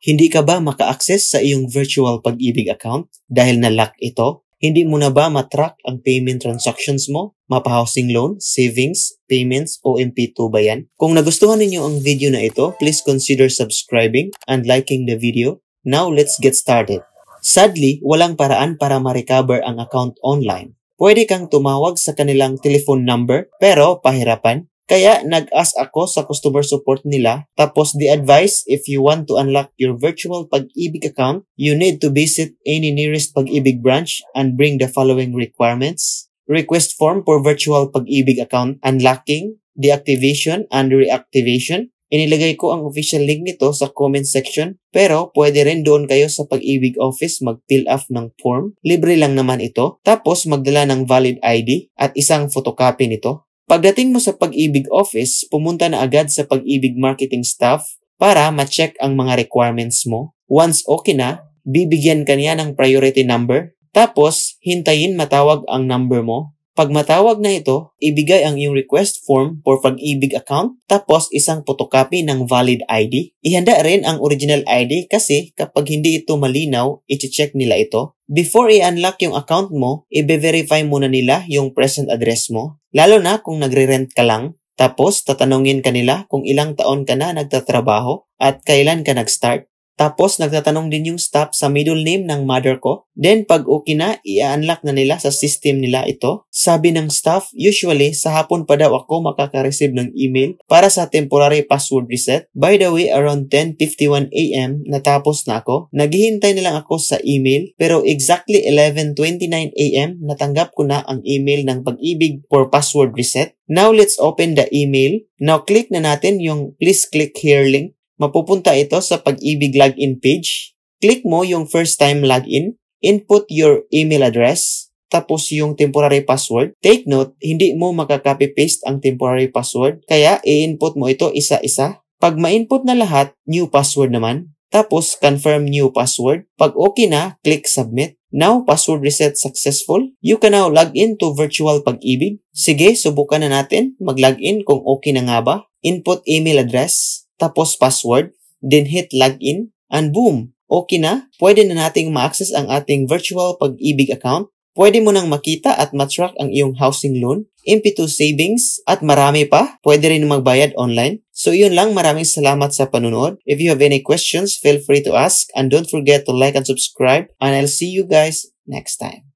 Hindi ka ba maka-access sa iyong virtual pag-ibig account dahil na-lock ito? Hindi mo na ba matrack ang payment transactions mo? Mapa-housing loan, savings, payments, o MP2 ba yan? Kung nagustuhan ninyo ang video na ito, please consider subscribing and liking the video. Now, let's get started. Sadly, walang paraan para ma-recover ang account online. Pwede kang tumawag sa kanilang telephone number, pero pahirapan. Kaya nag-ask ako sa customer support nila, tapos the advice, if you want to unlock your virtual Pag-ibig account, you need to visit any nearest Pag-ibig branch and bring the following requirements. Request form for virtual Pag-ibig account unlocking, deactivation, and reactivation. Inilagay ko ang official link nito sa comment section, pero pwede rin doon kayo sa Pag-ibig office mag-fill up ng form. Libre lang naman ito, tapos magdala ng valid ID at isang photocopy nito. Pagdating mo sa Pag-ibig office, pumunta na agad sa Pag-ibig marketing staff para ma-check ang mga requirements mo. Once okay na, bibigyan ka niya ng priority number. Tapos, hintayin matawag ang number mo. Pag matawag na ito, ibigay ang iyong request form for Pag-ibig account, tapos isang photocopy ng valid ID. Ihanda rin ang original ID kasi kapag hindi ito malinaw, i-check nila ito. Before i-unlock yung account mo, i-verify muna nila yung present address mo, lalo na kung nagre-rent ka lang. Tapos, tatanungin ka nila kung ilang taon ka na nagtatrabaho at kailan ka nag-start. Tapos, nagtatanong din yung staff sa middle name ng mother ko. Then, pag okay na, i-unlock na nila sa system nila ito. Sabi ng staff, usually, sa hapon pa daw ako makaka-receive ng email para sa temporary password reset. By the way, around 10:51 AM, natapos na ako. Naghihintay na lang ako sa email, pero exactly 11:29 AM, natanggap ko na ang email ng Pag-ibig for password reset. Now, let's open the email. Now, click na natin yung please click here link. Mapupunta ito sa Pag-ibig login page. Click mo yung first time login. Input your email address. Tapos yung temporary password. Take note, hindi mo makaka-copy-paste ang temporary password. Kaya i-input mo ito isa-isa. Pag ma-input na lahat, new password naman. Tapos confirm new password. Pag okay na, click submit. Now, password reset successful. You can now log in to virtual Pag-ibig. Sige, subukan na natin. Mag-login kung okay na nga ba. Input email address. Tapos password, then hit login, and boom! Okay na, pwede na nating ma-access ang ating virtual Pag-ibig account. Pwede mo nang makita at matrack ang iyong housing loan, MP2 savings, at marami pa. Pwede rin magbayad online. So yun lang, maraming salamat sa panunood. If you have any questions, feel free to ask, and don't forget to like and subscribe, and I'll see you guys next time.